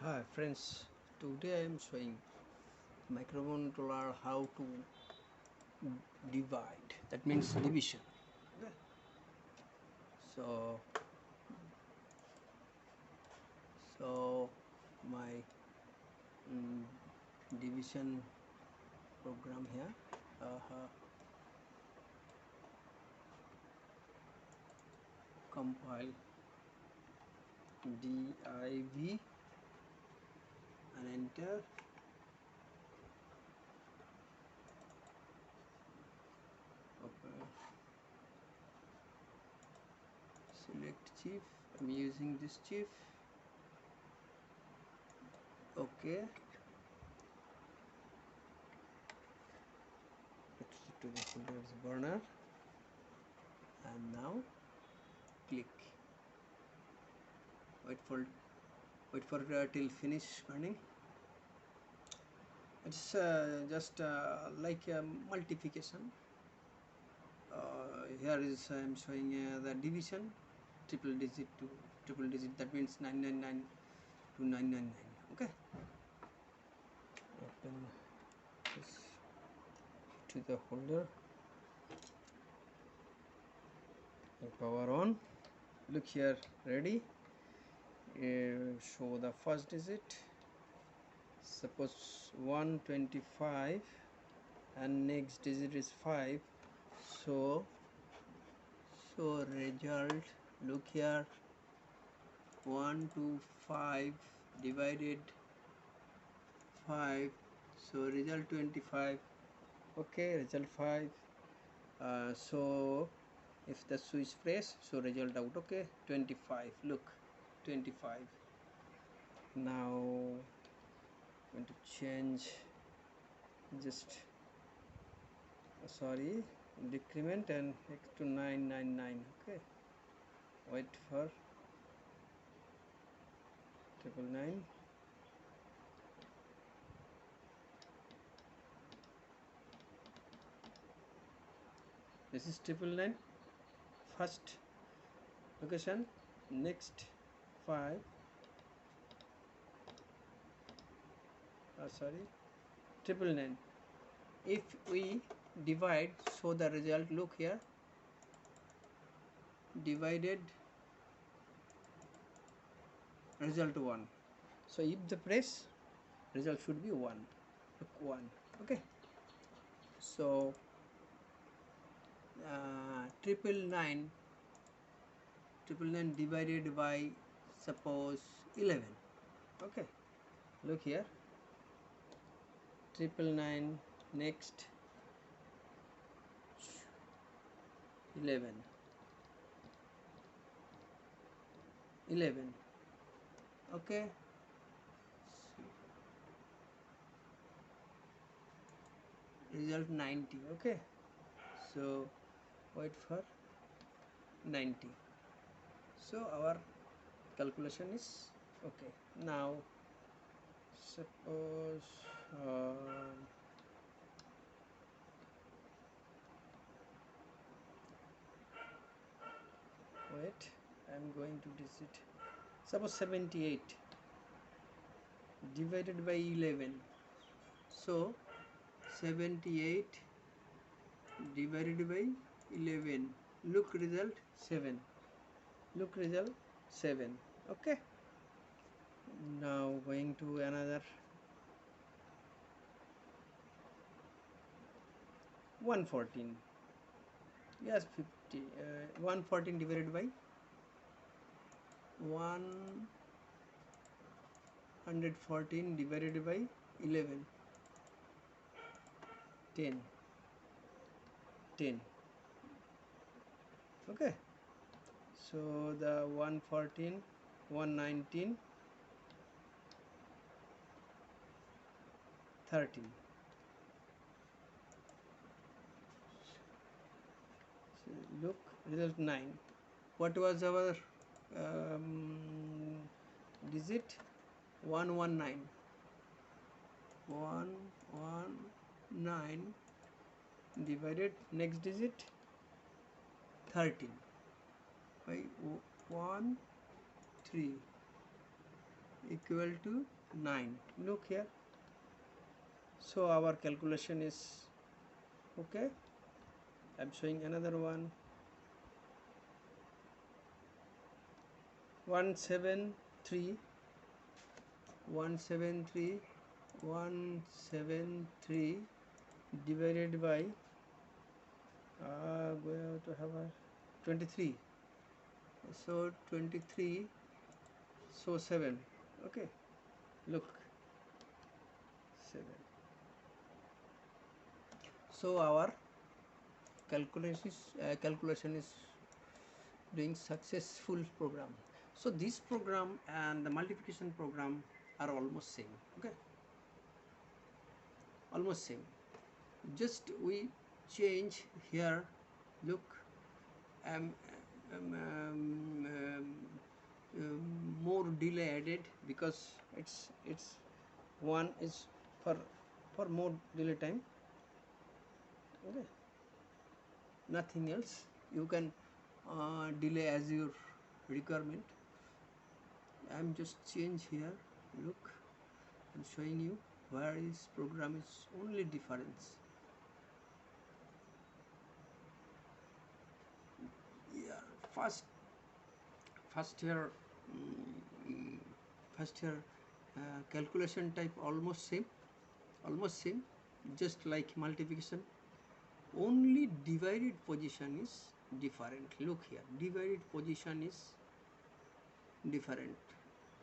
Hi friends, today I am showing microcontroller how to divide, that means division. Okay. So my division program here, compile div and enter. Okay. Select chief, I'm using this chief. Okay, exit to the folder's burner, and now click. Wait for till finish burning. It's just like a multiplication. Here is I am showing the division, triple digit to triple digit, that means 999 to 999. Okay, open this to the folder and power on. Look here, ready. Show the first digit, suppose 125 and next digit is 5, so result, look here, 1 to 5 divided 5, so result 25. Okay, result 5. So if the switch press, so result out. Okay, 25, look, 25. Now I'm going to change, just sorry, decrement and x to 999. Okay, wait for 999. This is 999 first location, next 5, sorry, 999. If we divide, so the result, look here, divided, result 1. So if the press, result should be 1. Look, 1. Okay, so 999 divided by, suppose, 11. Okay, look here, 999 next 11. Okay, result 90. Okay, so wait for 90. So our calculation is okay. Now suppose wait, I am going to digit, suppose 78 divided by 11, so 78 divided by 11, look result 7, look result 7. Okay, now going to another 114, yes, 50, 114 divided by 114 divided by 11, 10. Okay, so the 114, 119, 13. So look, result 9. What was our digit? 119. 119 divided next digit 13 by 1 3. equal to 9. Look here. So our calculation is okay. I'm showing another one. 173 173 173 divided by we have to have a 23. So 23, so 7. Okay, look, 7. So our calculation is doing successful program. So this program and the multiplication program are almost same. Okay, almost same. Just we change here. Look, um, more delay added because it's one is for more delay time. Okay, nothing else. You can delay as your requirement. I'm just change here. Look, I'm showing you where is program is only difference. Yeah, first here first here calculation type almost same, just like multiplication. Only divided position is different. Look here, divided position is different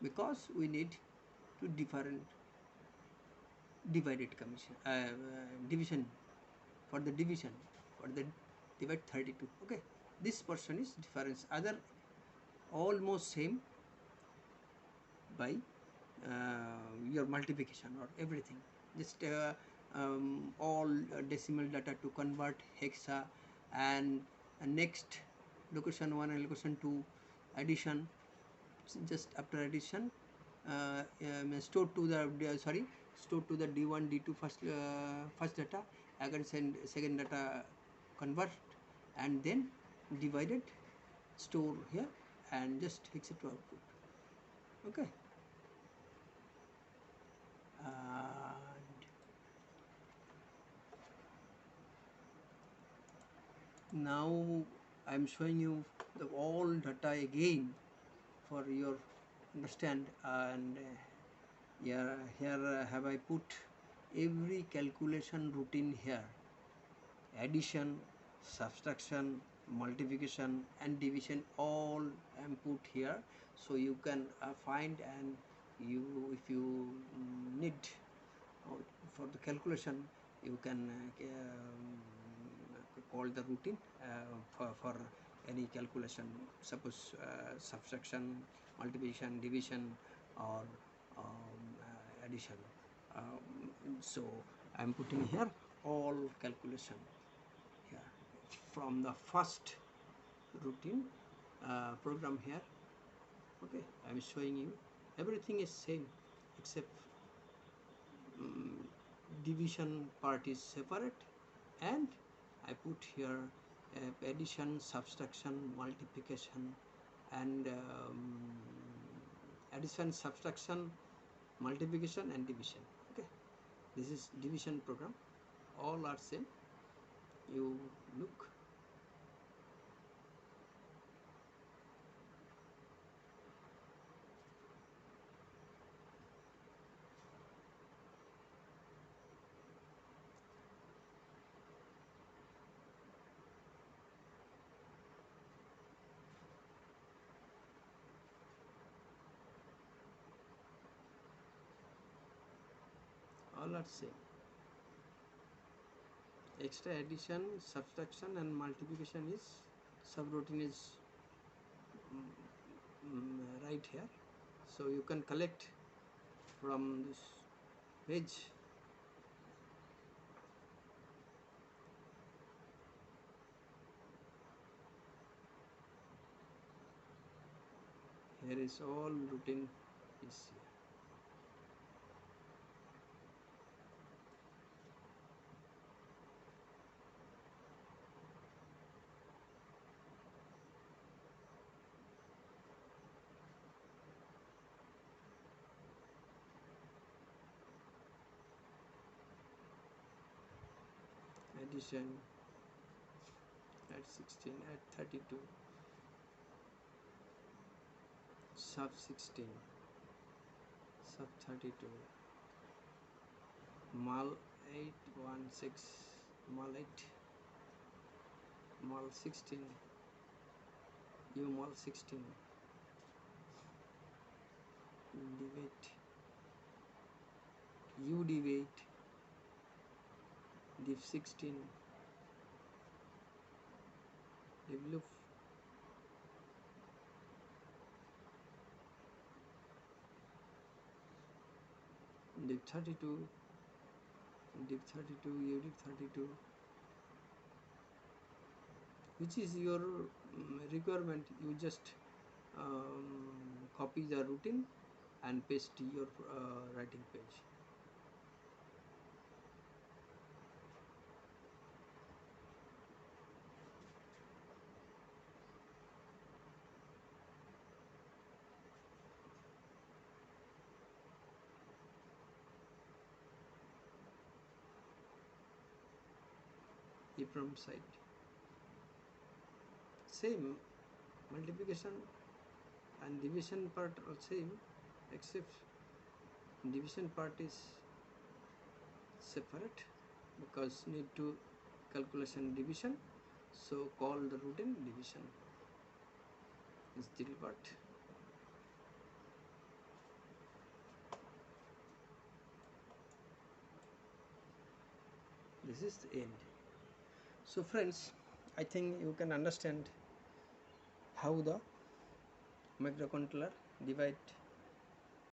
because we need to different divided commission division for the division for the divide 32. Okay, this portion is difference, other almost same by your multiplication or everything. Just all decimal data to convert hexa, and next location 1 and location 2 addition. Just after addition store to the store to the d1 d2 first data, again second data convert, and then divided store here and just hexa to output. Okay, and now I'm showing you the all data again for your understand. And here have I put every calculation routine here: addition, subtraction, multiplication and division, all am put here, so you can find, and you if you need for the calculation, you can call the routine for any calculation, suppose subtraction, multiplication, division, or addition. So I am putting here all calculation here from the first routine program here. Okay, I am showing you everything is same except division part is separate, and I put here addition, subtraction, multiplication, and addition, subtraction, multiplication and division. Okay, this is division program, all are same. You look, all are same. Extra addition, subtraction and multiplication is subroutine is right here, so you can collect from this page. Here is all routine is here. addition, add 16, add 32, sub 16, sub 32, mul 816, mul 8, mul 16, u mul 16, divide, u divide, div 16, develop, div 32, div 32, u div 32, which is your requirement. You just copy the routine and paste your writing page. EEPROM site, same multiplication and division part are same, except division part is separate because need to calculation division, so call the routine division is the part. This is the end. So friends, I think you can understand how the microcontroller divide